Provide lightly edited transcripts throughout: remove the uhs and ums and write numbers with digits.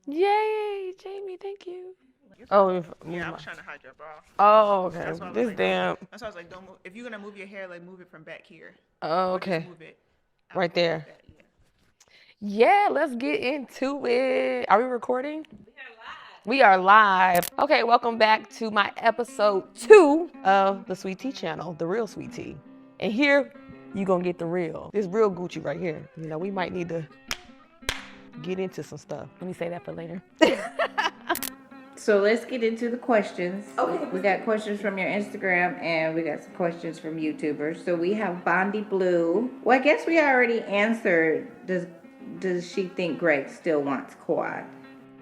Yay, Jamie, thank you. Oh, Yeah, I was trying to hide your bra. oh, okay. That's why I was This like, don't. damn. That's why I was like, don't move. If you're gonna move your hair, like move it from back here, Oh, or just okay. move it out Right here like there. that. Yeah. Yeah, let's get into it. Are we recording? We are live. Okay, welcome back to my episode 2 of the Sweet Tea channel, the real Sweet Tea. And here, you gonna get the real. This real Gucci right here. You know, we might need to get into some stuff. Let me say that for later. So let's get into the questions. Okay. We got questions from your Instagram and we got some questions from YouTubers. So we have Bondi Blue. Well, I guess we already answered. Does she think Greg still wants Quad?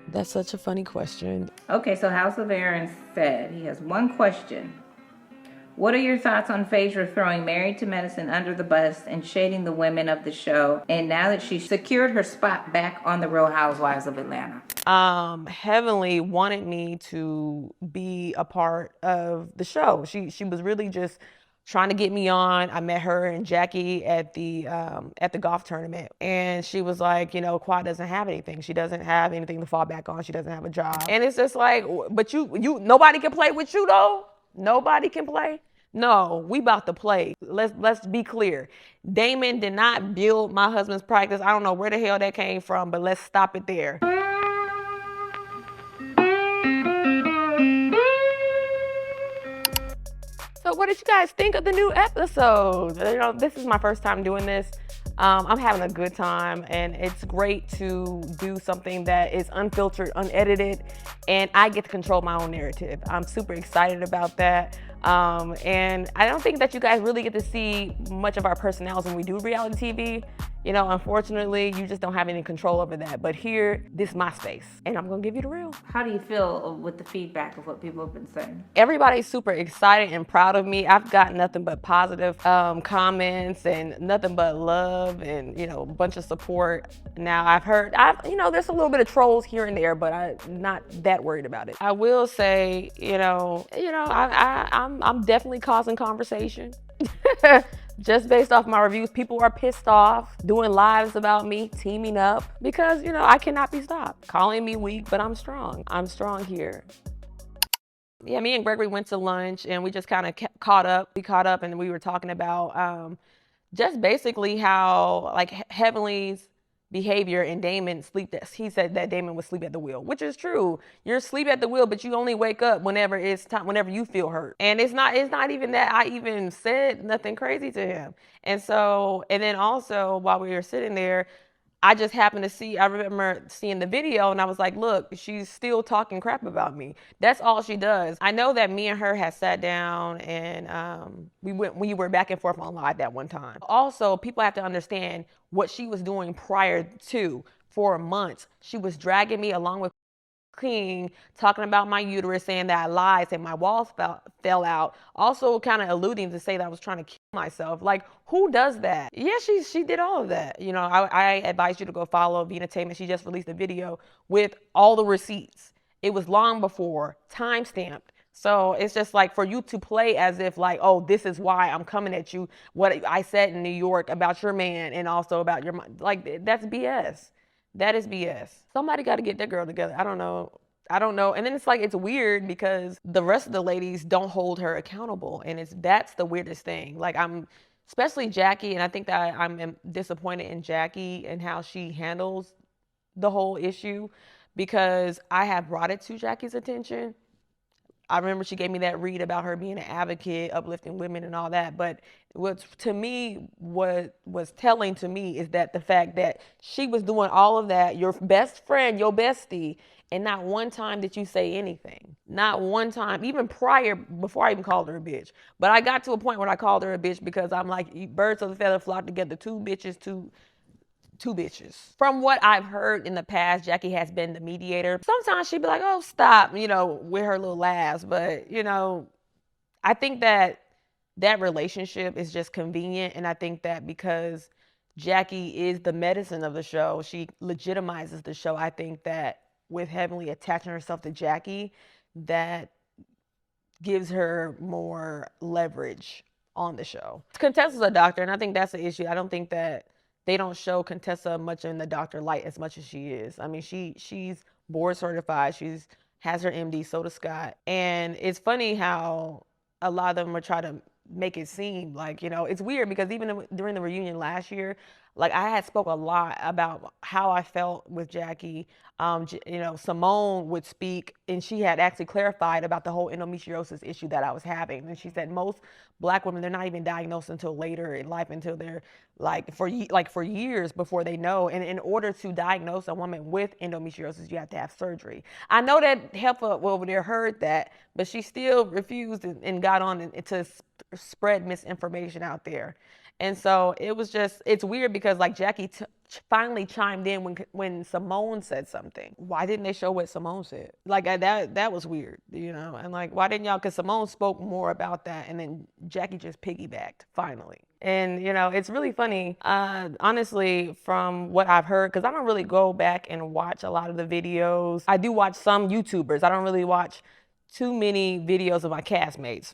That's such a funny question. Okay, so House of Aaron said he has one question. What are your thoughts on Phaedra throwing Married to Medicine under the bus and shading the women of the show? And now that she's secured her spot back on the Real Housewives of Atlanta. Heavenly wanted me to be a part of the show. She was really just trying to get me on. I met her and Jackie at the golf tournament, and she was like, you know, Quad doesn't have anything. She doesn't have anything to fall back on. She doesn't have a job, and it's just like, but you nobody can play with you though. Nobody can play. No, we about to play. Let's be clear. Damon did not build my husband's practice. I don't know where the hell that came from, but let's stop it there. So what did you guys think of the new episode? You know, this is my first time doing this. I'm having a good time, and it's great to do something that is unfiltered, unedited, and I get to control my own narrative. I'm super excited about that. And I don't think that you guys really get to see much of our personalities when we do reality TV. You know, unfortunately, you just don't have any control over that. But here, this is my space, and I'm gonna give you the real. How do you feel with the feedback of what people have been saying? Everybody's super excited and proud of me. I've got nothing but positive comments and nothing but love and, you know, a bunch of support. Now you know, there's a little bit of trolls here and there, but I'm not that worried about it. I will say, I'm definitely causing conversation. Just based off my reviews, people are pissed off, doing lives about me, teaming up, because, you know, I cannot be stopped. Calling me weak, but I'm strong. I'm strong here. Yeah, me and Gregory went to lunch and we just kind of caught up. We caught up and we were talking about just basically how like Heavenly's behavior and Damon sleep. He said that Damon would sleep at the wheel, which is true. You're asleep at the wheel, but you only wake up whenever it's time, whenever you feel hurt. And it's not even that I even said nothing crazy to him. And then also while we were sitting there, I just happened to I remember seeing the video and I was like, look, she's still talking crap about me. That's all she does. I know that me and her had sat down and we were back and forth on live that one time. Also, people have to understand what she was doing prior to. For months, she was dragging me along with King, talking about my uterus, saying that I lied, saying my walls fell out. Also, kind of alluding to say that I was trying to kill myself. Like, who does that? Yeah, she did all of that. You know, I advise you to go follow V Entertainment. She just released a video with all the receipts. It was long before, time stamped. So it's just like for you to play as if like, oh, this is why I'm coming at you. What I said in New York about your man and also about your like that's BS. That is BS. Somebody got to get that girl together. I don't know. I don't know. And then it's like it's weird because the rest of the ladies don't hold her accountable, and that's the weirdest thing. Like especially Jackie, and I think that I'm disappointed in Jackie and how she handles the whole issue because I have brought it to Jackie's attention. I remember she gave me that read about her being an advocate, uplifting women and all that. But what to me was telling to me is that the fact that she was doing all of that, your best friend, your bestie, and not one time did you say anything. Not one time, even prior, before I even called her a bitch. But I got to a point where I called her a bitch because I'm like, birds of a feather flock together, two bitches. From what I've heard in the past, Jackie has been the mediator. Sometimes she'd be like, oh, stop, you know, with her little laughs. But, you know, I think that relationship is just convenient. And I think that because Jackie is the medicine of the show, she legitimizes the show. I think that with Heavenly attaching herself to Jackie, that gives her more leverage on the show. Contessa's a doctor, and I think that's the issue. I don't think that they don't show Contessa much in the Dr. Light as much as she is. I mean, she's board certified. She's has her MD. So does Scott. And it's funny how a lot of them are trying to make it seem like, it's weird because even during the reunion last year, like I had spoke a lot about how I felt with Jackie. Simone would speak and she had actually clarified about the whole endometriosis issue that I was having. And she said most Black women, they're not even diagnosed until later in life, until they're for years before they know. And in order to diagnose a woman with endometriosis, you have to have surgery. I know that Heffa over there heard that, but she still refused and got on to spread misinformation out there. And so it's weird because like Jackie finally chimed in when Simone said something. Why didn't they show what Simone said? Like that was weird, And like, why didn't y'all? Because Simone spoke more about that, and then Jackie just piggybacked finally. And it's really funny, honestly, from what I've heard, because I don't really go back and watch a lot of the videos. I do watch some YouTubers. I don't really watch too many videos of my castmates.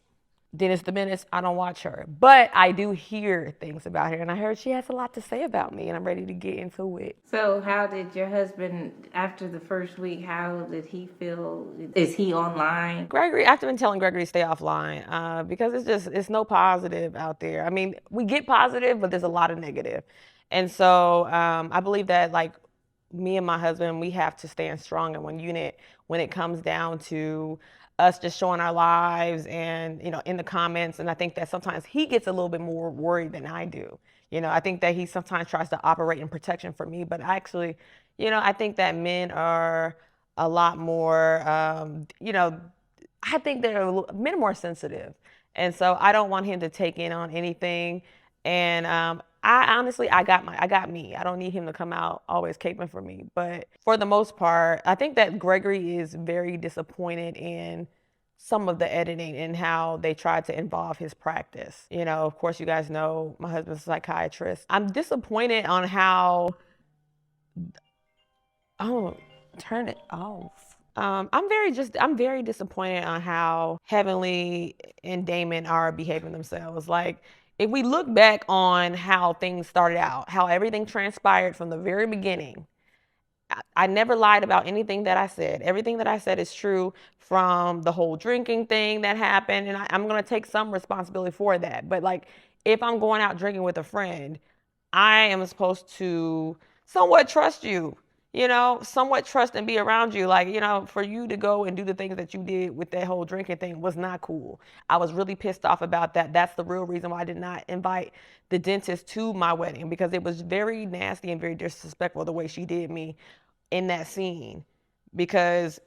Dennis the Menace, I don't watch her, but I do hear things about her, and I heard she has a lot to say about me, and I'm ready to get into it. So how did your husband, after the first week, how did he feel? Is he online? Gregory, I've been telling Gregory to stay offline because it's no positive out there. I mean, we get positive, but there's a lot of negative. And so I believe that like me and my husband, we have to stand strong in one unit when it comes down to us just showing our lives and, in the comments. And I think that sometimes he gets a little bit more worried than I do. I think that he sometimes tries to operate in protection for me, but actually, I think that men are a lot more, I think men are more sensitive. And so I don't want him to take in on anything. And I got me. I don't need him to come out always caping for me. But for the most part, I think that Gregory is very disappointed in some of the editing and how they tried to involve his practice. Of course, you guys know my husband's a psychiatrist. I'm disappointed on how, turn it off. I'm very disappointed on how Heavenly and Damon are behaving themselves. Like, if we look back on how things started out, how everything transpired from the very beginning, I never lied about anything that I said. Everything that I said is true, from the whole drinking thing that happened. And I'm going to take some responsibility for that. But like, if I'm going out drinking with a friend, I am supposed to somewhat trust you, somewhat trust and be around you. Like, for you to go and do the things that you did with that whole drinking thing was not cool. I was really pissed off about that. That's the real reason why I did not invite the dentist to my wedding, because it was very nasty and very disrespectful the way she did me in that scene. Because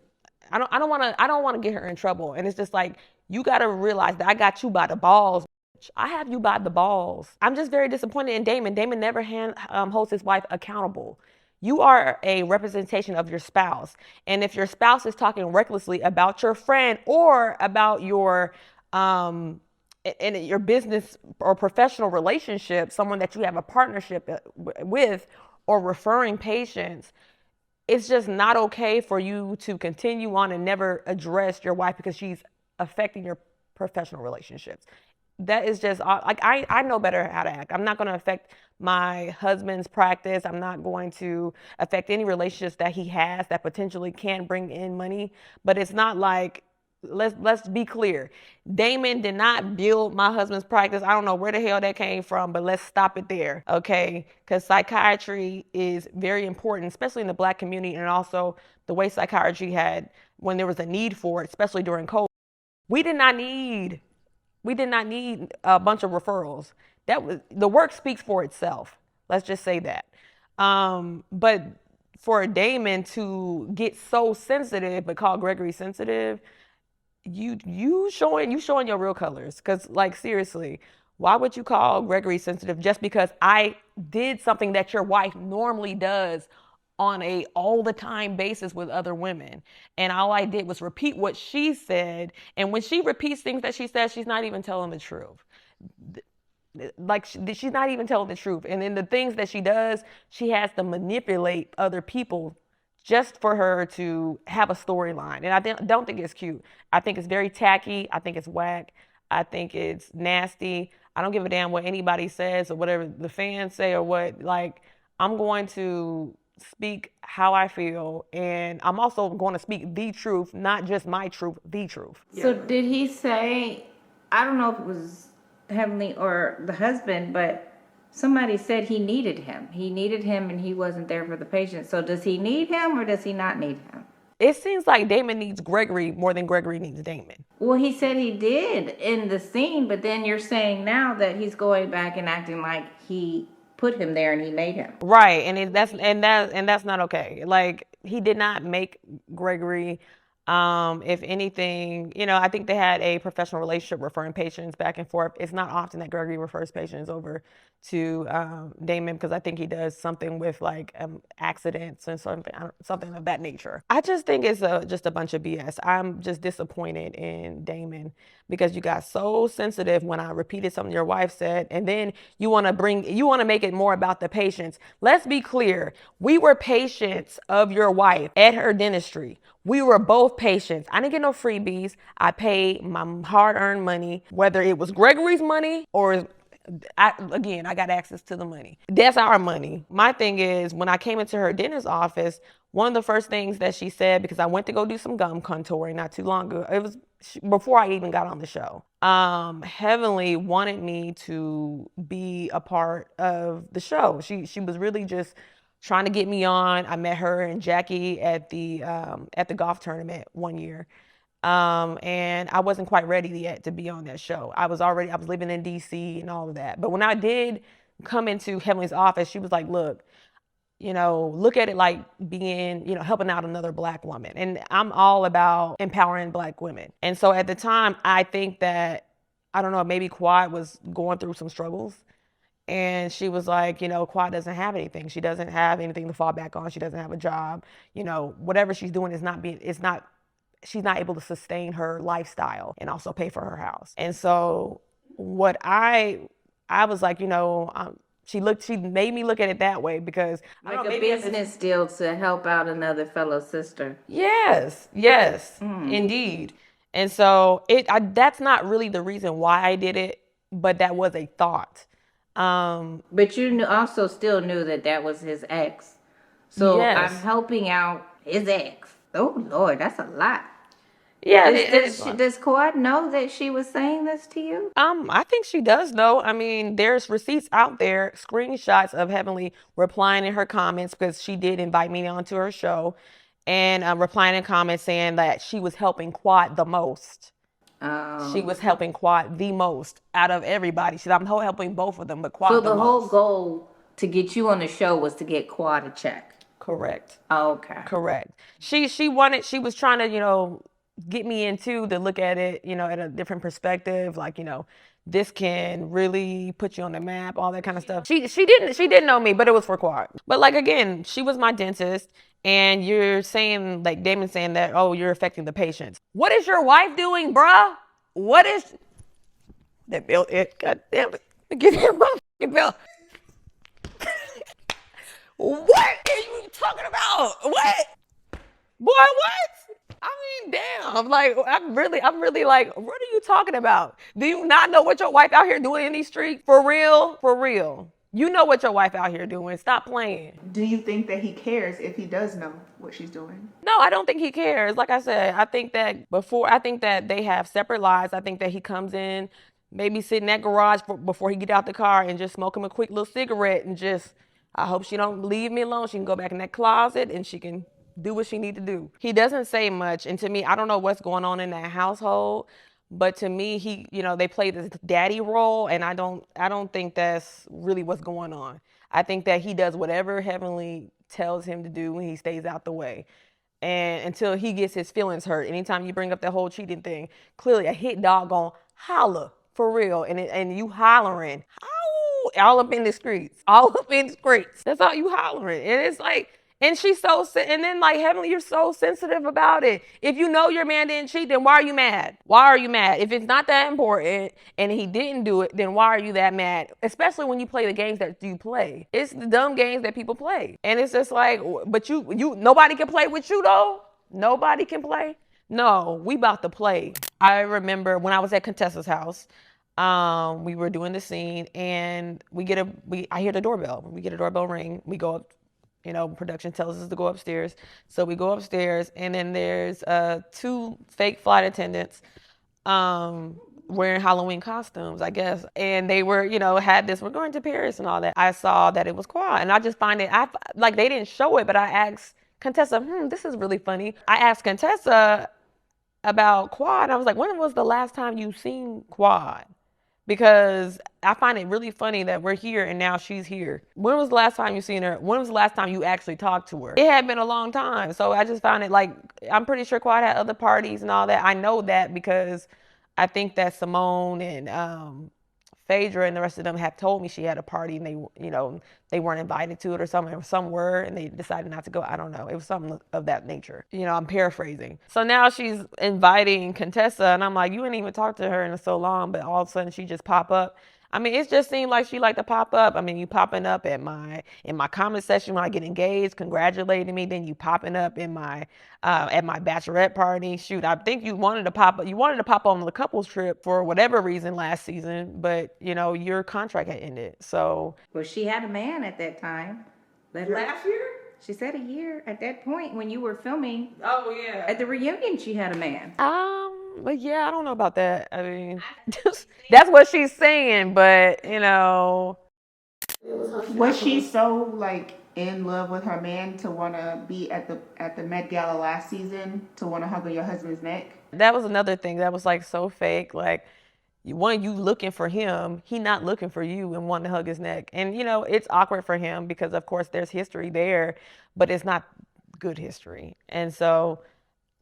I don't want to get her in trouble. And it's just like, you got to realize that I got you by the balls. I have you by the balls. I'm just very disappointed in Damon. Damon never holds his wife accountable. You are a representation of your spouse. And if your spouse is talking recklessly about your friend or about your in your business or professional relationship, someone that you have a partnership with, or referring patients, it's just not okay for you to continue on and never address your wife because she's affecting your professional relationships. That is just like, I know better how to act. I'm not going to affect my husband's practice. I'm not going to affect any relationships that he has that potentially can bring in money. But it's not like, let's be clear. Damon did not build my husband's practice. I don't know where the hell that came from, but let's stop it there, okay? Because psychiatry is very important, especially in the Black community, and also the way psychiatry had when there was a need for it, especially during COVID. We did not need a bunch of referrals. The work speaks for itself. Let's just say that. But for Damon to get so sensitive, but call Gregory sensitive, you showing your real colors. Because like, seriously, why would you call Gregory sensitive just because I did something that your wife normally does on a all the time basis with other women? And all I did was repeat what she said. And when she repeats things that she says, she's not even telling the truth. Like, she's not even telling the truth. And then the things that she does, she has to manipulate other people just for her to have a storyline. And I don't think it's cute. I think it's very tacky. I think it's whack. I think it's nasty. I don't give a damn what anybody says or whatever the fans say or what. Like, I'm going to speak how I feel, and I'm also going to speak the truth, not just my truth, the truth. So did he say, I don't know if it was Heavenly or the husband, but somebody said he needed him. He needed him and he wasn't there for the patient. So does he need him or does he not need him? It seems like Damon needs Gregory more than Gregory needs Damon. Well, he said he did in the scene, but then you're saying now that he's going back and acting like he put him there and he made him. Right, and that's not okay. Like, he did not make Gregory. If anything, I think they had a professional relationship referring patients back and forth. It's not often that Gregory refers patients over to Damon, because I think he does something with like accidents and something of that nature. I just think it's just a bunch of BS. I'm just disappointed in Damon because you got so sensitive when I repeated something your wife said, and then you want to make it more about the patients. Let's be clear. We were patients of your wife at her dentistry. We were both patients. I didn't get no freebies. I paid my hard-earned money, whether it was Gregory's money or I got access to the money. That's our money. My thing is, when I came into her dentist's office, one of the first things that she said, because I went to go do some gum contouring not too long ago, it was before I even got on the show. Heavenly wanted me to be a part of the show. She was really just trying to get me on. I met her and Jackie at the golf tournament one year. And I wasn't quite ready yet to be on that show. I was living in DC and all of that. But when I did come into Heavenly's office, she was like, look at it like being, helping out another Black woman. And I'm all about empowering Black women. And so at the time, I think that, I don't know, maybe Quad was going through some struggles. And she was like, Quad doesn't have anything. She doesn't have anything to fall back on. She doesn't have a job. Whatever she's doing she's not able to sustain her lifestyle and also pay for her house. And so what I was like, she made me look at it that way because like a business deal to help out another fellow sister. Yes, indeed. And so that's not really the reason why I did it, but that was a thought. But you also still knew that was his ex. So yes. I'm helping out his ex. Oh, Lord, that's a lot. Yeah. Does Quad know that she was saying this to you? I think she does know. I mean, there's receipts out there, screenshots of Heavenly replying in her comments, because she did invite me onto her show, and replying in comments saying that she was helping Quad the most. She was helping Quad the most out of everybody. She said, I'm helping both of them, but Quad the most. So the whole goal to get you on the show was to get Quad a check? Correct. Oh, okay. Correct. She was trying to, get me into to look at it, at a different perspective. Like, this can really put you on the map, all that kind of stuff. She didn't know me, but it was for Quad. But like, again, she was my dentist, and you're saying, like Damon's saying that, oh, you're affecting the patients. What is your wife doing, bruh? What is that bill? God damn it. Get that motherfucking bill. What are you talking about? What? Boy, what? I mean, damn. Like, I'm really like, what are you talking about? Do you not know what your wife out here doing in these streets? For real? For real. You know what your wife out here doing. Stop playing. Do you think that he cares if he does know what she's doing? No, I don't think he cares. Like I said, I think that they have separate lives. I think that he comes in, maybe sit in that garage before he get out the car and just smoke him a quick little cigarette and just, I hope she don't leave me alone. She can go back in that closet and she can do what she need to do. He doesn't say much. And to me, I don't know what's going on in that household, but to me, they play this daddy role, and I don't think that's really what's going on. I think that he does whatever Heavenly tells him to do when he stays out the way. And until he gets his feelings hurt. Anytime you bring up that whole cheating thing, clearly a hit dog gonna holler for real. And you hollering, all up in the streets. That's all you hollering. And it's like, and and then like, Heavenly, you're so sensitive about it. If you know your man didn't cheat, then why are you mad? Why are you mad? If it's not that important and he didn't do it, then why are you that mad? Especially when you play the games that you play. It's the dumb games that people play. And it's just like, but nobody can play with you though? Nobody can play? No, we about to play. I remember when I was at Contessa's house, We were doing the scene, and I hear the doorbell. We get a doorbell ring. We go up, production tells us to go upstairs. So we go upstairs, and then there's 2 fake flight attendants wearing Halloween costumes, I guess. And they were, had this, we're going to Paris and all that. I saw that it was Quad, and I just find it, like, they didn't show it, but I asked Contessa, this is really funny. I asked Contessa about Quad. I was like, when was the last time you seen Quad? Because I find it really funny that we're here and now she's here. When was the last time you seen her? When was the last time you actually talked to her? It had been a long time. So I just found it, like, I'm pretty sure Quad had other parties and all that. I know that because I think that Simone and Phaedra and the rest of them have told me she had a party, and they weren't invited to it or something, or some were, and they decided not to go. I don't know. It was something of that nature. I'm paraphrasing. So now she's inviting Contessa, and I'm like, you didn't even talk to her in so long, but all of a sudden she just pop up. I mean, it just seemed like she liked to pop up. I mean, you popping up in my comment section when I get engaged, congratulating me. Then you popping up in my at my bachelorette party. Shoot, I think you wanted to pop up. You wanted to pop on the couples trip for whatever reason last season, but your contract had ended. So, well, she had a man at that time. last year? She said a year at that point when you were filming. Oh yeah. At the reunion, she had a man. But yeah, I don't know about that. I mean, that's what she's saying, but Was she so like in love with her man to want to be at the Met Gala last season to want to hug on your husband's neck? that was another thing that was like so fake. Like, you looking for him, he not looking for you and wanting to hug his neck. And it's awkward for him because of course there's history there, but it's not good history. And so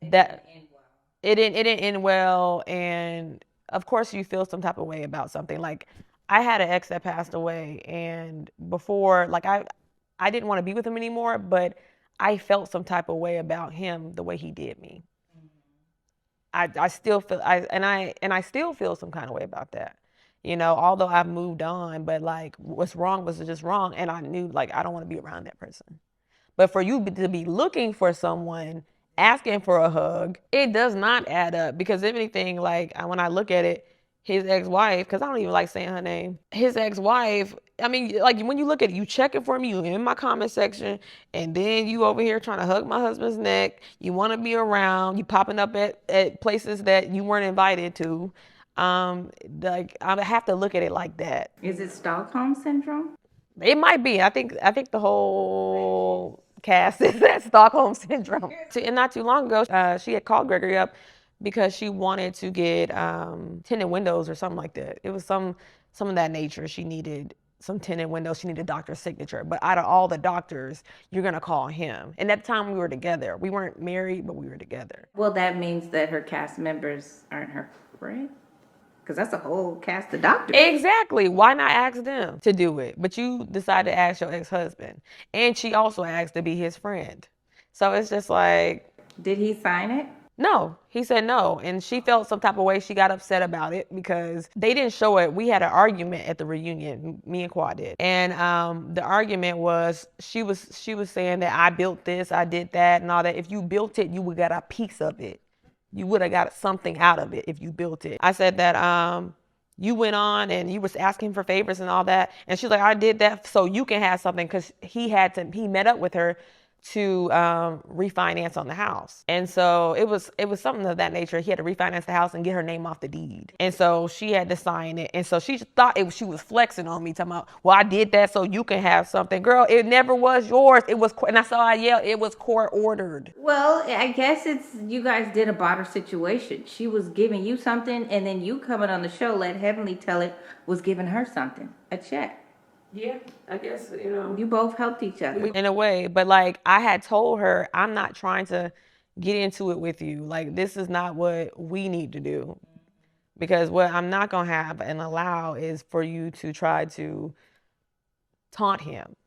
that it didn't end well, and of course you feel some type of way about something. Like, I had an ex that passed away, and before, like, I didn't want to be with him anymore, but I felt some type of way about him the way he did me. I still feel I still feel some kind of way about that. Although I've moved on, but like, what's wrong was just wrong, and I knew, like, I don't want to be around that person. But for you to be looking for someone, asking for a hug, it does not add up. Because if anything, like, when I look at it, his ex-wife, because I don't even like saying her name, his ex-wife, I mean, like, when you look at it, you checking for me, you in my comment section, and then you over here trying to hug my husband's neck, you want to be around, you popping up at places that you weren't invited to. Like, I have to look at it like that. Is it Stockholm syndrome? It might be. I think the whole cast is that Stockholm syndrome. And not too long ago, she had called Gregory up because she wanted to get tinted windows or something like that. It was some of that nature. She needed some tinted windows. She needed a doctor's signature. But out of all the doctors, you're gonna call him. And at the time we were together. We weren't married, but we were together. Well, that means that her cast members aren't her friend. Because that's a whole cast of doctors. Exactly. Why not ask them to do it? But you decided to ask your ex-husband. And she also asked to be his friend. So it's just like... Did he sign it? No. He said no. And she felt some type of way. She got upset about it because they didn't show it. We had an argument at the reunion. Me and Quad did. And the argument was, she was saying that I built this, I did that, and all that. If you built it, you would got a piece of it. You would have got something out of it if you built it. I said that you went on and you was asking for favors and all that. And she's like, I did that so you can have something, because he met up with her to refinance on the house. And so it was something of that nature. He had to refinance the house and get her name off the deed. And so she had to sign it. And so she thought she was flexing on me, talking about, well, I did that so you can have something. Girl, it never was yours. It was, and I saw I yelled, it was court ordered. Well, I guess it's, you guys did a barter situation. She was giving you something, and then you coming on the show, let Heavenly tell it, was giving her something, a check. Yeah, I guess, You both helped each other. in a way, but like, I had told her, I'm not trying to get into it with you. Like, this is not what we need to do. Because what I'm not gonna have and allow is for you to try to taunt him.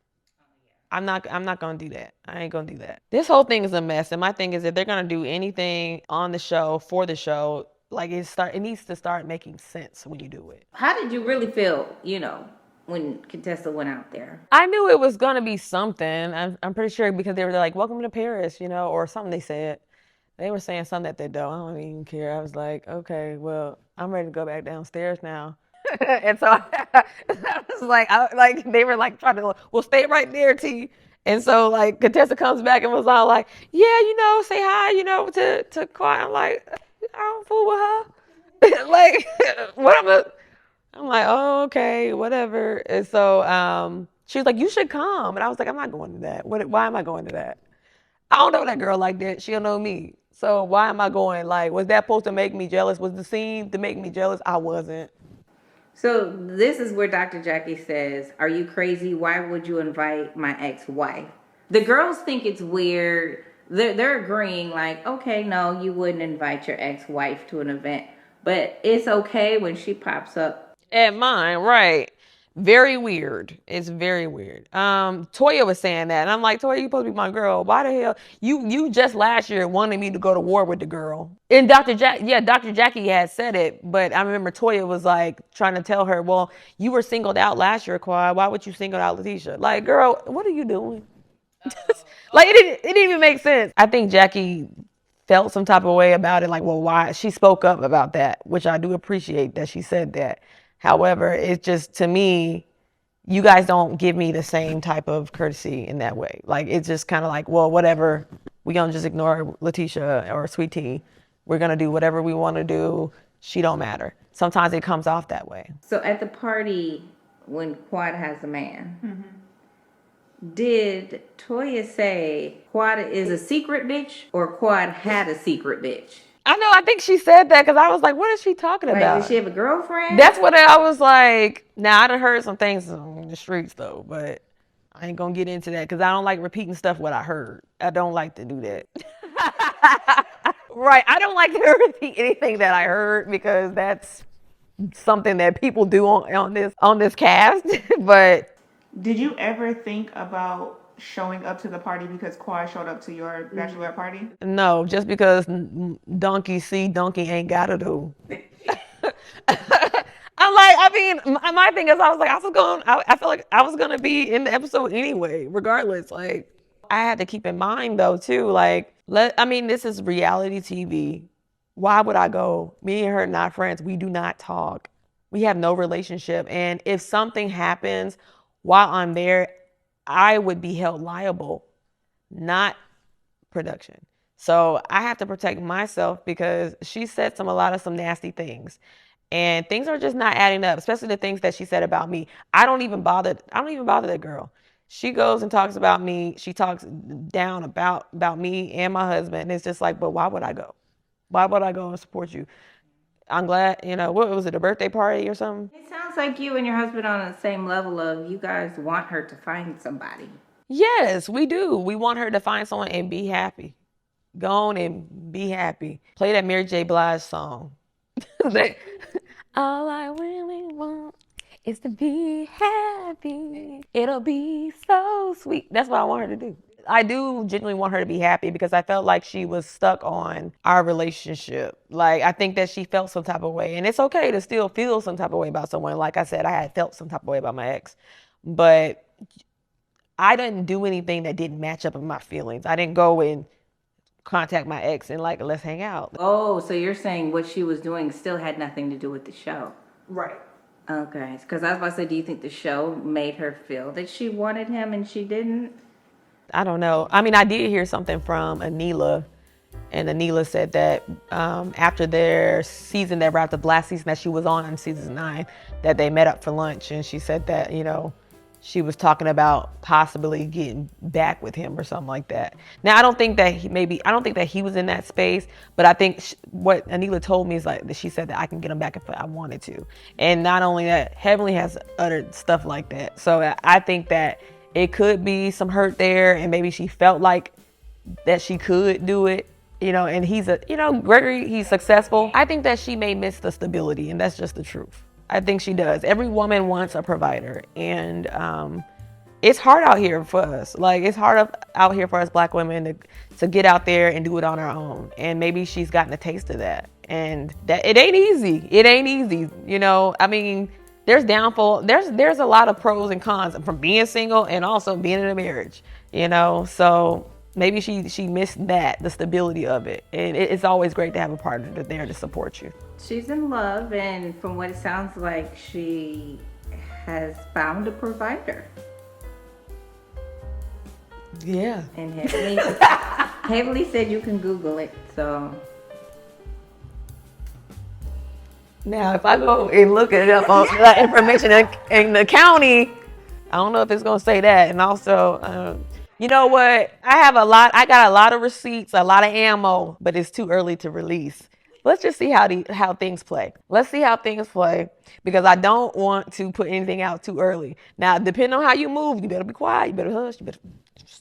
I'm not gonna do that. I ain't gonna do that. This whole thing is a mess. And my thing is, if they're gonna do anything on the show, for the show, like, it needs to start making sense when you do it. How did you really feel, when Contessa went out there? I knew it was gonna be something. I'm pretty sure, because they were like, welcome to Paris, or something they said. They were saying something that they don't. I don't even care. I was like, okay, well, I'm ready to go back downstairs now. And so I was like they were like trying to, well, stay right there, T. And so like Contessa comes back and was all like, yeah, say hi, to Quiet. I'm like, I don't fool with her. Like, what I'm like, oh, okay, whatever. And so she was like, you should come. And I was like, I'm not going to that. Why am I going to that? I don't know that girl like that. She don't know me. So why am I going? Like, was that supposed to make me jealous? Was the scene to make me jealous? I wasn't. So this is where Dr. Jackie says, are you crazy? Why would you invite my ex-wife? The girls think it's weird. They're agreeing like, okay, no, you wouldn't invite your ex-wife to an event. But it's okay when she pops up. At mine, right. Very weird. It's very weird. Toya was saying that, and I'm like, Toya, you supposed to be my girl. Why the hell you just last year wanted me to go to war with the girl? And Dr. Jackie had said it, but I remember Toya was like trying to tell her, well, you were singled out last year, Quad. Why would you single out Letitia? Like, girl, what are you doing? Like it didn't even make sense. I think Jackie felt some type of way about it, like, well, why? She spoke up about that, which I do appreciate that she said that. However, it's just, to me, you guys don't give me the same type of courtesy in that way. Like, it's just kind of like, well, whatever. We gonna just ignore Letitia or Sweet Tea. We're gonna do whatever we want to do. She don't matter. Sometimes it comes off that way. So at the party, when Quad has a man, did Toya say Quad is a secret bitch or Quad had a secret bitch? I know, I think she said that because I was like, what is she talking about? Does she have a girlfriend? That's what I was like. Now, I done heard some things in the streets, though, but I ain't going to get into that because I don't like repeating stuff what I heard. I don't like to do that. Right. I don't like to repeat anything that I heard because that's something that people do on this cast. But did you ever think about showing up to the party because Quad showed up to your bachelorette party? no, just because donkey see, donkey ain't gotta do. I'm like, I mean, my thing is, I feel like I was gonna be in the episode anyway, regardless. Like, I had to keep in mind though too, like, this is reality TV. Why would I go? Me and her not friends. We do not talk. We have no relationship. And if something happens while I'm there, I would be held liable, not production. So I have to protect myself because she said a lot of some nasty things. And things are just not adding up, especially the things that she said about me. I don't even bother that girl. She goes and talks about me. She talks down about me and my husband. And it's just like, but why would I go? Why would I go and support you? I'm glad, what was it, a birthday party or something? It sounds like you and your husband are on the same level of you guys want her to find somebody. Yes, we do. We want her to find someone and be happy. Go on and be happy. Play that Mary J. Blige song. All I really want is to be happy. It'll be so sweet. That's what I want her to do. I do genuinely want her to be happy because I felt like she was stuck on our relationship. Like, I think that she felt some type of way. And it's okay to still feel some type of way about someone. Like I said, I had felt some type of way about my ex. But I didn't do anything that didn't match up with my feelings. I didn't go and contact my ex and like, let's hang out. Oh, so you're saying what she was doing still had nothing to do with the show? Right. Okay, because I was about to say, do you think the show made her feel that she wanted him and she didn't? I don't know. I mean, I did hear something from Anila, and Anila said that after their season that wrapped up last season that she was on in season 9, that they met up for lunch, and she said that, she was talking about possibly getting back with him or something like that. Now, I don't think that he was in that space, but I think what Anila told me is like that she said that I can get him back if I wanted to. And not only that, Heavenly has uttered stuff like that. So I think that it could be some hurt there, and maybe she felt like that she could do it, and he's Gregory, he's successful. I think that she may miss the stability, and that's just the truth. I think she does. Every woman wants a provider, and it's hard out here for us. Like, it's hard out here for us Black women to get out there and do it on our own. And maybe she's gotten a taste of that, and that it ain't easy. It ain't easy. There's downfall. There's a lot of pros and cons from being single and also being in a marriage. So Maybe she missed the stability of it. And it's always great to have a partner that's there to support you. She's in love, and from what it sounds like, she has found a provider. Yeah. And Heavenly said you can Google it, so. Now, if I go and look it up on that information in the county, I don't know if it's gonna say that. And also, you know what? I got a lot of receipts, a lot of ammo, but it's too early to release. Let's just see how things play. Let's see how things play, because I don't want to put anything out too early. Now, depending on how you move, you better be quiet. You better hush.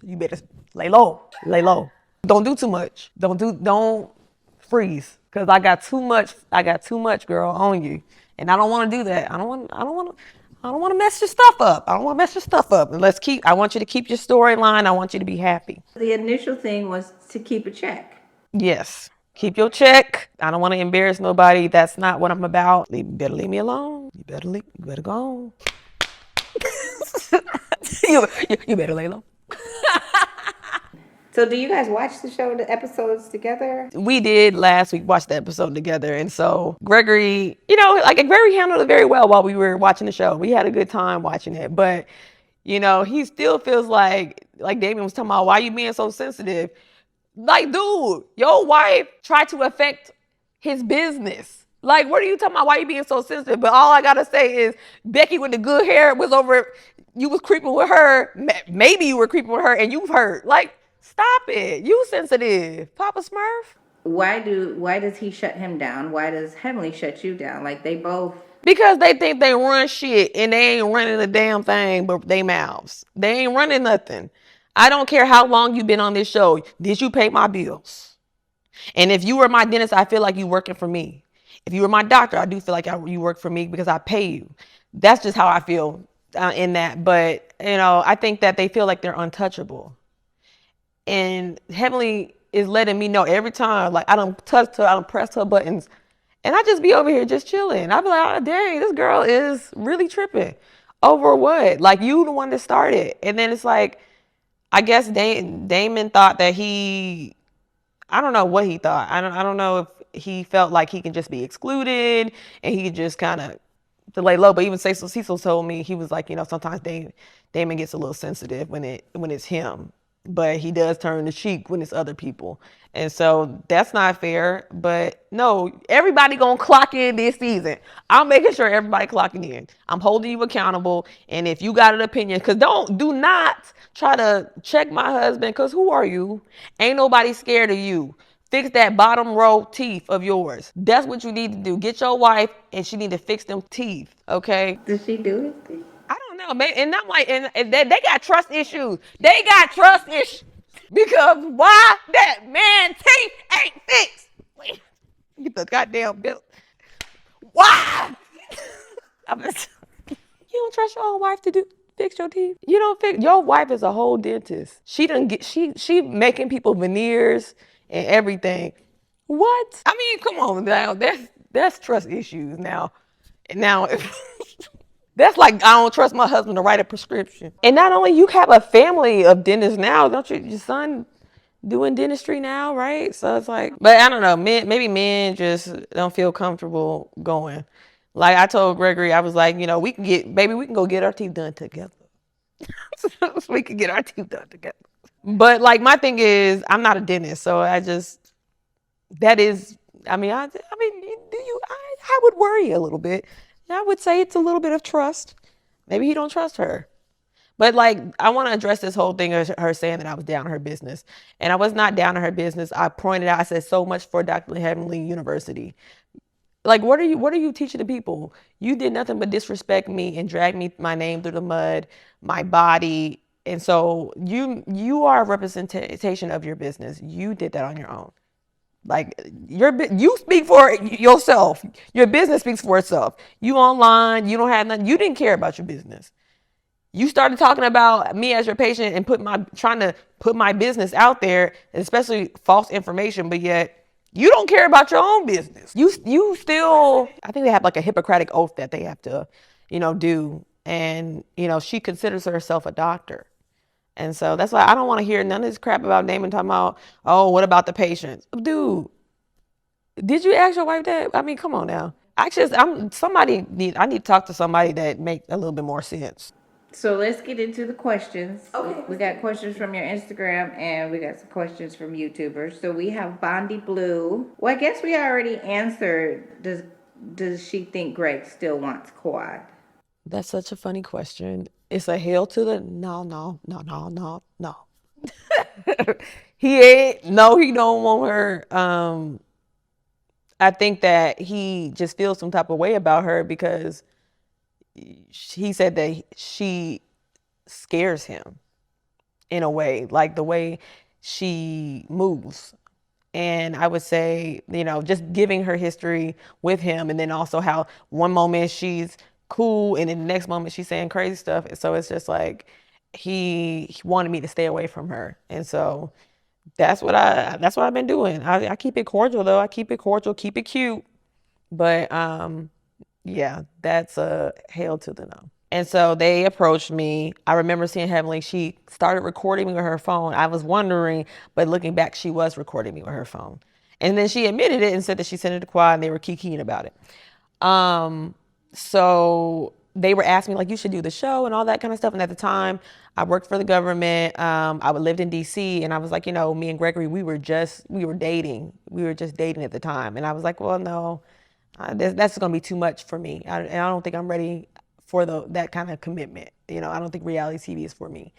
You better lay low. Lay low. Don't do too much. Don't freeze, because I got too much, girl, on you, and I don't want to do that. I don't want to mess your stuff up. I don't want to mess your stuff up. And I want you to keep your storyline. I want you to be happy. The initial thing was to keep a check. Yes. Keep your check. I don't want to embarrass nobody. That's not what I'm about. You better leave me alone. You better go on. you better lay low. So do you guys watch the show, the episodes together? We did last week watch the episode together. And so Gregory, Gregory handled it very well while we were watching the show. We had a good time watching it. But, he still feels like Damien was talking about, why you being so sensitive? Like, dude, your wife tried to affect his business. Like, what are you talking about? Why you being so sensitive? But all I got to say is Becky with the good hair was over, you was creeping with her. Maybe you were creeping with her and you've heard. Like, stop it. You sensitive. Papa Smurf. Why does he shut him down? Why does Heavenly shut you down? Like, they both... Because they think they run shit and they ain't running a damn thing but they mouths. They ain't running nothing. I don't care how long you've been on this show. Did you pay my bills? And if you were my dentist, I feel like you working for me. If you were my doctor, I do feel like you work for me because I pay you. That's just how I feel in that. But, I think that they feel like they're untouchable. And Heavenly is letting me know every time, like, I don't touch her, I don't press her buttons. And I just be over here just chilling. I be like, oh, dang, this girl is really tripping. Over what? Like, you the one that started. And then it's like, I guess Damon thought that I don't know what he thought. I don't know if he felt like he can just be excluded and he could just kind of lay low. But even Cecil told me, he was like, sometimes Damon gets a little sensitive when it's him. But he does turn the cheek when it's other people. And so that's not fair. But no, everybody gonna clock in this season. I'm making sure everybody clocking in. I'm holding you accountable. And if you got an opinion, because do not try to check my husband, because who are you? Ain't nobody scared of you. Fix that bottom row teeth of yours. That's what you need to do. Get your wife and she need to fix them teeth, okay? Did she do it? I don't know, and I'm like, and they got trust issues. They got trust issues because why that man teeth ain't fixed? Get the goddamn bill. Why? You don't trust your own wife to fix your teeth? You don't fix your wife is a whole dentist. She making people veneers and everything. What? I mean, come on now. That's trust issues now. And now. That's like, I don't trust my husband to write a prescription. And not only you have a family of dentists now, don't you? Your son doing dentistry now, right? So it's like, but I don't know. Maybe men just don't feel comfortable going. Like I told Gregory, I was like, we can go get our teeth done together. We can get our teeth done together. But like my thing is, I'm not a dentist, so I would worry a little bit. I would say it's a little bit of trust. Maybe he don't trust her. But like, I want to address this whole thing of her saying that I was down on her business. And I was not down on her business. I pointed out, I said so much for Dr. Heavenly University. Like, what are you teaching the people? You did nothing but disrespect me and drag my name through the mud, my body. And so you are a representation of your business. You did that on your own. Like you speak for yourself. Your business speaks for itself. You online, you don't have nothing. You didn't care about your business. You started talking about me as your patient and trying to put my business out there, especially false information, but yet you don't care about your own business. You still, I think they have like a Hippocratic oath that they have to, do. And, she considers herself a doctor. And so that's why I don't want to hear none of this crap about Damon talking about, oh, what about the patients? Dude, did you ask your wife that? I mean, come on now. I need to talk to somebody that make a little bit more sense. So let's get into the questions. Okay. We got questions from your Instagram and we got some questions from YouTubers. So we have Bondi Blue. Well, I guess we already answered. Does she think Greg still wants Quad? That's such a funny question. It's a hell to the no. He don't want her. I think that he just feels some type of way about her because he said that she scares him in a way, like the way she moves. And I would say, just giving her history with him, and then also how one moment she's cool, and then the next moment she's saying crazy stuff. So it's just like he wanted me to stay away from her, and so that's what I've been doing. I keep it cordial though. I keep it cordial, keep it cute, but yeah, that's a hail to the no. And so they approached me. I remember seeing Heavenly. She started recording me with her phone. I was wondering, but looking back, she was recording me with her phone. And then she admitted it and said that she sent it to Quad and they were kikiing about it. So they were asking me, like, you should do the show and all that kind of stuff. And at the time, I worked for the government. I lived in DC, and I was like, me and Gregory, we were dating. We were just dating at the time. And I was like, well, no, that's going to be too much for me. And I don't think I'm ready for that kind of commitment. I don't think reality TV is for me.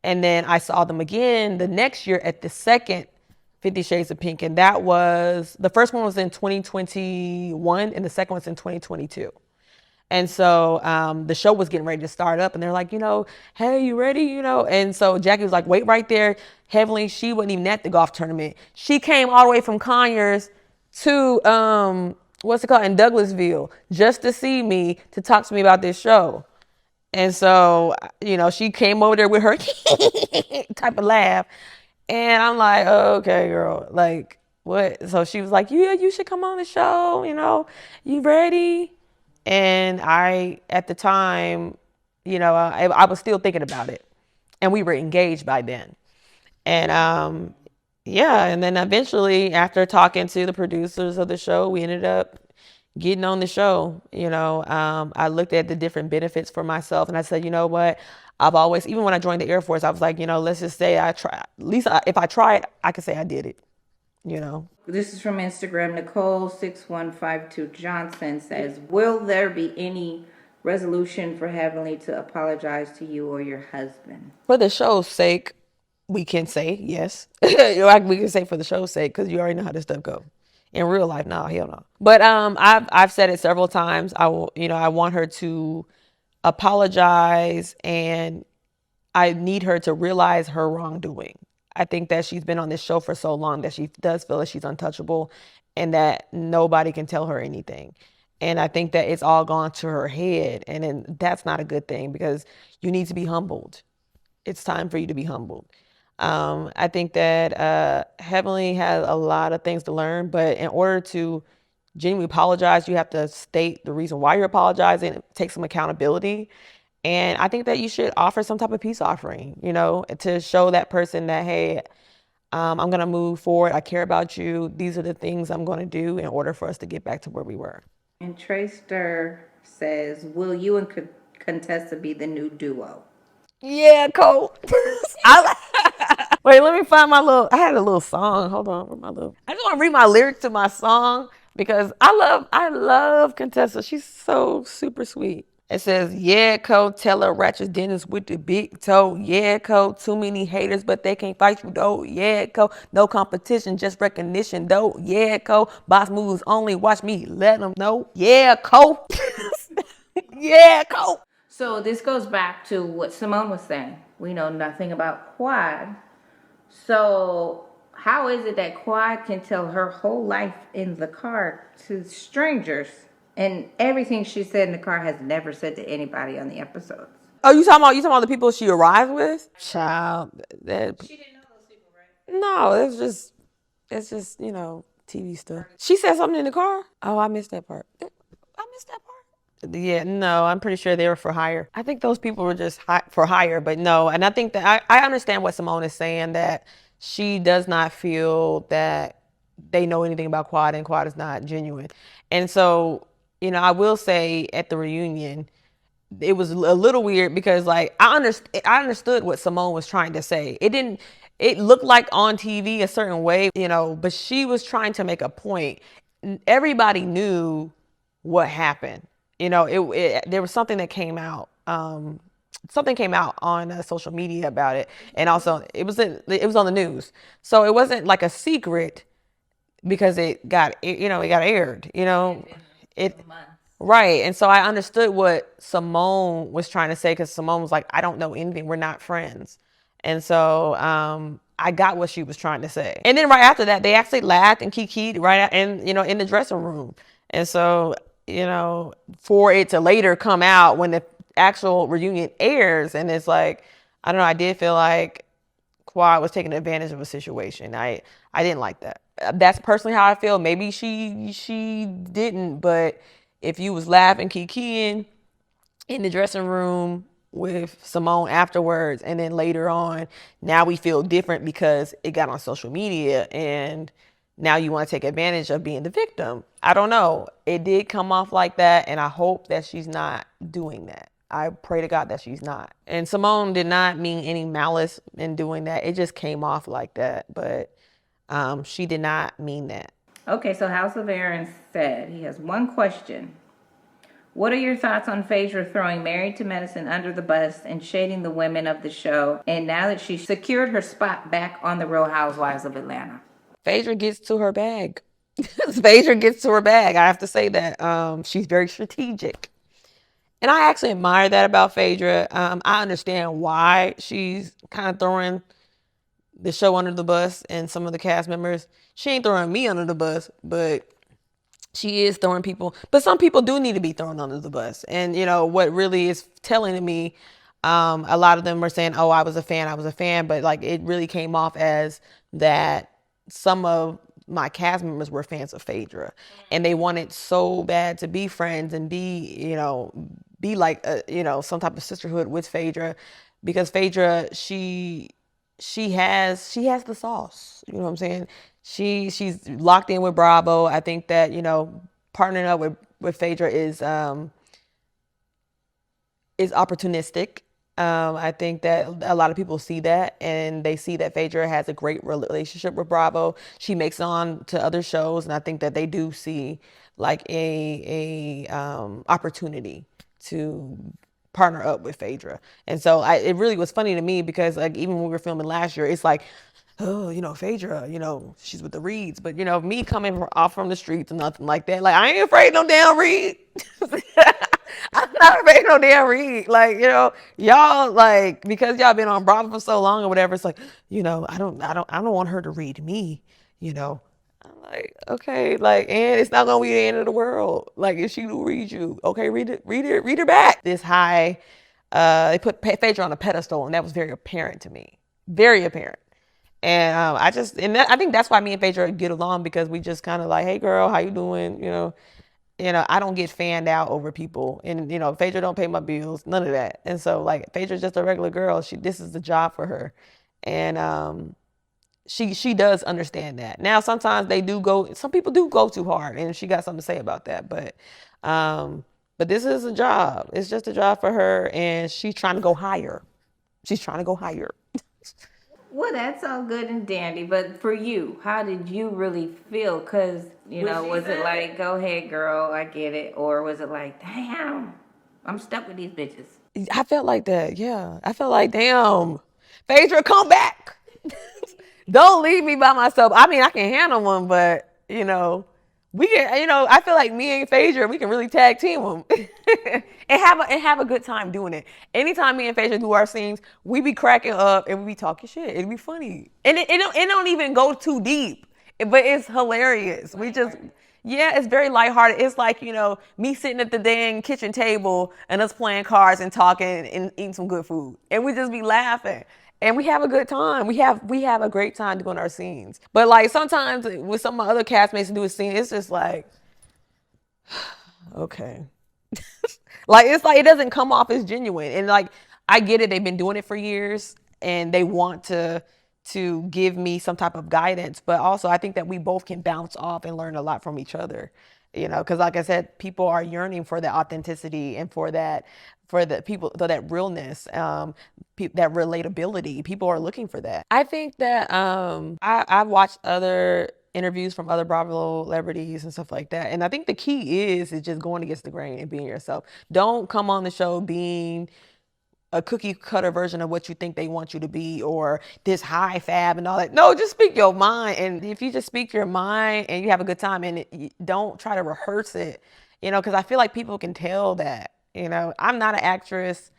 And then I saw them again the next year at the second 50 Shades of Pink. And that was, the first one was in 2021 and the second one's in 2022. And so the show was getting ready to start up and they're like, hey, you ready? And so Jackie was like, wait right there. Heavenly, she wasn't even at the golf tournament. She came all the way from Conyers to, what's it called, in Douglasville, just to see me, to talk to me about this show. And so, she came over there with her type of laugh. And I'm like, oh, okay, girl, like, what? So she was like, yeah, you should come on the show, you ready? And at the time, I was still thinking about it. And we were engaged by then. And yeah, and then eventually, after talking to the producers of the show, we ended up getting on the show. I looked at the different benefits for myself, and I said, you know what? I've always, even when I joined the Air Force, I was like, let's just say I try. At least if I try it, I can say I did it. This is from Instagram. Nicole6152 Johnson says, will there be any resolution for Heavenly to apologize to you or your husband? For the show's sake, we can say yes. We can say for the show's sake, because you already know how this stuff goes. In real life, no, hell no. But I've said it several times. I want her to apologize, and I need her to realize her wrongdoing. I think that she's been on this show for so long that she does feel that she's untouchable and that nobody can tell her anything. And I think that it's all gone to her head, and that's not a good thing, because you need to be humbled. It's time for you to be humbled. I think that Heavenly has a lot of things to learn, but in order to genuinely apologize, you have to state the reason why you're apologizing, take some accountability. And I think that you should offer some type of peace offering, to show that person that, hey, I'm going to move forward. I care about you. These are the things I'm going to do in order for us to get back to where we were. And Trayster says, will you and Contessa be the new duo? Yeah, Cole. Wait, let me find I had a little song. Hold on. I just want to read my lyrics to my song because I love Contessa. She's so super sweet. It says, yeah, Cole, tell her ratchet Dennis with the big toe. Yeah, Cole, too many haters, but they can't fight you, though. Yeah, Cole, no competition, just recognition, though. Yeah, Cole, boss moves only, watch me, let them know. Yeah, Cole. Yeah, Cole. So this goes back to what Simone was saying. We know nothing about Quad. So how is it that Quad can tell her whole life in the car to strangers, and everything she said in the car has never said to anybody on the episodes? Oh, you talking about the people she arrived with? Child, She didn't know those people, right? no, it's just TV stuff. She said something in the car. Oh, I missed that part. I missed that part. Yeah, no, I'm pretty sure they were for hire. I think those people were just for hire, but no. And I think that I understand what Simone is saying, that she does not feel that they know anything about Quad and Quad is not genuine. And so, I will say at the reunion, it was a little weird because like I understood what Simone was trying to say. It looked like on TV a certain way, but she was trying to make a point. Everybody knew what happened. There was something that came out. Something came out on social media about it, and also it was on the news. So it wasn't like a secret because it got aired. It Right. And so I understood what Simone was trying to say, because Simone was like, I don't know anything. We're not friends. And so I got what she was trying to say. And then right after that, they actually laughed and kikied in the dressing room. And so, for it to later come out when the actual reunion airs, and it's like, I don't know, I did feel like Quad was taking advantage of a situation. I didn't like that. That's personally how I feel. Maybe she didn't, but if you was laughing, kikiing in the dressing room with Simone afterwards, and then later on, now we feel different because it got on social media, and now you want to take advantage of being the victim. I don't know. It did come off like that, and I hope that she's not doing that. I pray to God that she's not. And Simone did not mean any malice in doing that. It just came off like that, but she did not mean that. Okay, so House of Aaron said he has one question. What are your thoughts on Phaedra throwing Married to Medicine under the bus and shading the women of the show, and now that she's secured her spot back on the Real Housewives of Atlanta? Phaedra gets to her bag. Phaedra gets to her bag. I have to say that. She's very strategic. And I actually admire that about Phaedra. I understand why she's kind of throwing the show under the bus and some of the cast members. She ain't throwing me under the bus, but she is throwing people. But some people do need to be thrown under the bus. And, what really is telling to me, a lot of them are saying, oh, I was a fan. But like, it really came off as that some of my cast members were fans of Phaedra, and they wanted so bad to be friends and be like, some type of sisterhood with Phaedra, because Phaedra, she has the sauce. You know what I'm saying? She's locked in with Bravo. I think that, partnering up with Phaedra is opportunistic. I think that a lot of people see that, and they see that Phaedra has a great relationship with Bravo. She makes it on to other shows, and I think that they do see like a opportunity to partner up with Phaedra. And so it really was funny to me, because like even when we were filming last year, it's like, oh, Phaedra, she's with the Reeds. But, me coming off from the streets and nothing like that, like, I ain't afraid of no damn Reed. I'm not afraid of no damn Reed. Like, y'all, like, because y'all been on Bravo for so long or whatever, it's like, I don't want her to read me, I'm like, okay, like, and it's not gonna be the end of the world. Like, if she do read you, okay, read her back. This high, they put Phaedra on a pedestal, and that was very apparent to me. Very apparent. And I think that's why me and Phaedra get along, because we just kind of like, hey girl, how you doing? I don't get fanned out over people, and Phaedra don't pay my bills, none of that. And so like, Phaedra's just a regular girl. This is the job for her, and she does understand that. Now sometimes some people do go too hard, and she got something to say about that. But this is a job. It's just a job for her, and she's trying to go higher. She's trying to go higher. Well, that's all good and dandy, but for you, how did you really feel? Because, was it like, go ahead, girl, I get it? Or was it like, damn, I'm stuck with these bitches? I felt like that, yeah. I felt like, damn, Phaedra, come back. Don't leave me by myself. I mean, I can handle one, but, we can, I feel like me and Phaedra, we can really tag team them and have a good time doing it. Anytime me and Phaedra do our scenes, we be cracking up and we be talking shit. It'd be funny. And it don't even go too deep, but it's hilarious. Yeah, it's very lighthearted. It's like, me sitting at the dang kitchen table and us playing cards and talking and eating some good food. And we just be laughing. And we have a good time. We have a great time doing our scenes. But like, sometimes with some of my other castmates to do a scene, it's just like, okay. Like, it's like, it doesn't come off as genuine. And like, I get it. They've been doing it for years and they want to give me some type of guidance. But also I think that we both can bounce off and learn a lot from each other, you know, because like I said, people are yearning for that authenticity and for that, for the people, for that realness, that relatability. People are looking for that. I think that I've watched other interviews from other Bravo celebrities and stuff like that. And I think the key is just going against the grain and being yourself. Don't come on the show being a cookie cutter version of what you think they want you to be, or this high fab and all that. No, just speak your mind. And if you just speak your mind and you have a good time and don't try to rehearse it, you know, because I feel like people can tell that, you know. I'm not an actress.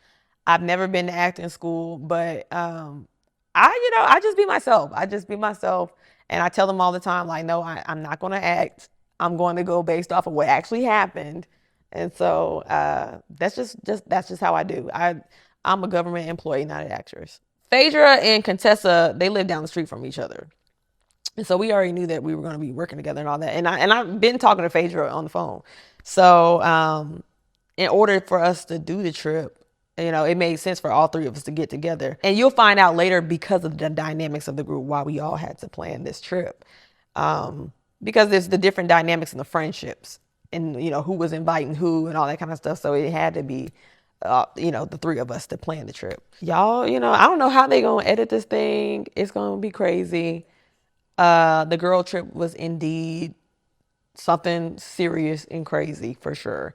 I've never been to acting school, but I just be myself. I just be myself. And I tell them all the time, like, no, I'm not going to act. I'm going to go based off of what actually happened. And so that's just how I do. I'm a government employee, not an actress. Phaedra and Contessa, they live down the street from each other. And so we already knew that we were going to be working together and all that. And I've been talking to Phaedra on the phone. So in order for us to do the trip, you know, it made sense for all three of us to get together. And you'll find out later, because of the dynamics of the group, why we all had to plan this trip. Because there's the different dynamics in the friendships and, you know, who was inviting who and all that kind of stuff. So it had to be, you know, the three of us to plan the trip. Y'all, you know, I don't know how they gonna edit this thing. It's gonna be crazy. The girl trip was indeed something serious and crazy for sure.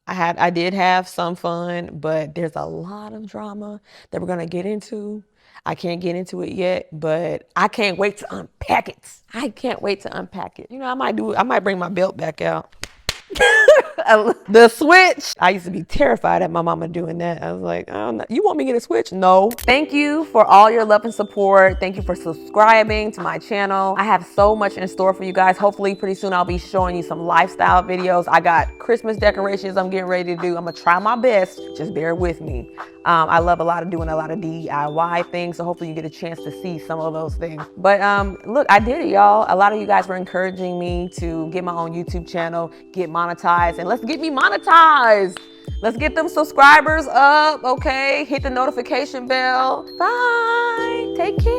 I did have some fun, but there's a lot of drama that we're gonna get into. I can't get into it yet, but I can't wait to unpack it. I can't wait to unpack it. You know, I might bring my belt back out. The switch. I used to be terrified at my mama doing that. I was like, oh, no. You want me to get a switch? No. Thank you for all your love and support. Thank you for subscribing to my channel. I have so much in store for you guys. Hopefully pretty soon I'll be showing you some lifestyle videos. I got Christmas decorations I'm getting ready to do. I'm gonna try my best. Just bear with me. I love doing a lot of DIY things, so hopefully you get a chance to see some of those things. But look, I did it, y'all. A lot of you guys were encouraging me to get my own YouTube channel, get monetized, and let's get me monetized. Let's get them subscribers up, okay? Hit the notification bell. Bye. Take care.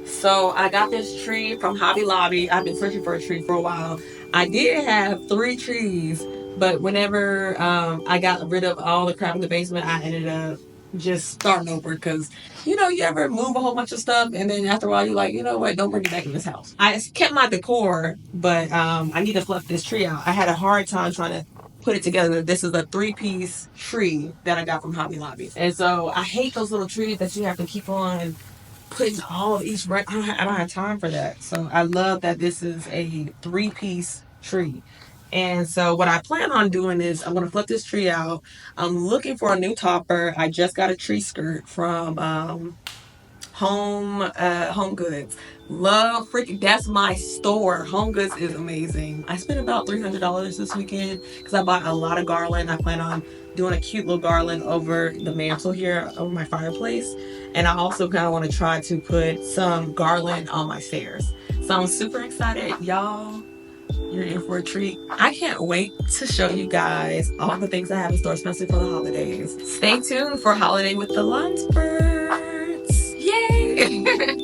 So I got this tree from Hobby Lobby. I've been searching for a tree for a while. I did have 3 trees, but whenever I got rid of all the crap in the basement, I ended up just starting over because, you know, you ever move a whole bunch of stuff and then after a while you're like, you know what, don't bring it back in this house. I kept my decor, but I need to fluff this tree out. I had a hard time trying to put it together. This is a 3-piece tree that I got from Hobby Lobby. And so I hate those little trees that you have to keep on putting all of each I don't have time for that. So I love that this is a 3-piece tree. And so what I plan on doing is I'm gonna flip this tree out. I'm looking for a new topper. I just got a tree skirt from Home Goods. Love freaking, that's my store. Home Goods is amazing. I spent about $300 this weekend because I bought a lot of garland. I plan on doing a cute little garland over the mantle here over my fireplace, and I also kind of want to try to put some garland on my stairs. So I'm super excited, y'all. You're in for a treat. I can't wait to show you guys all the things I have in store, especially for the holidays. Stay tuned for Holiday with the Lunsford. Yay!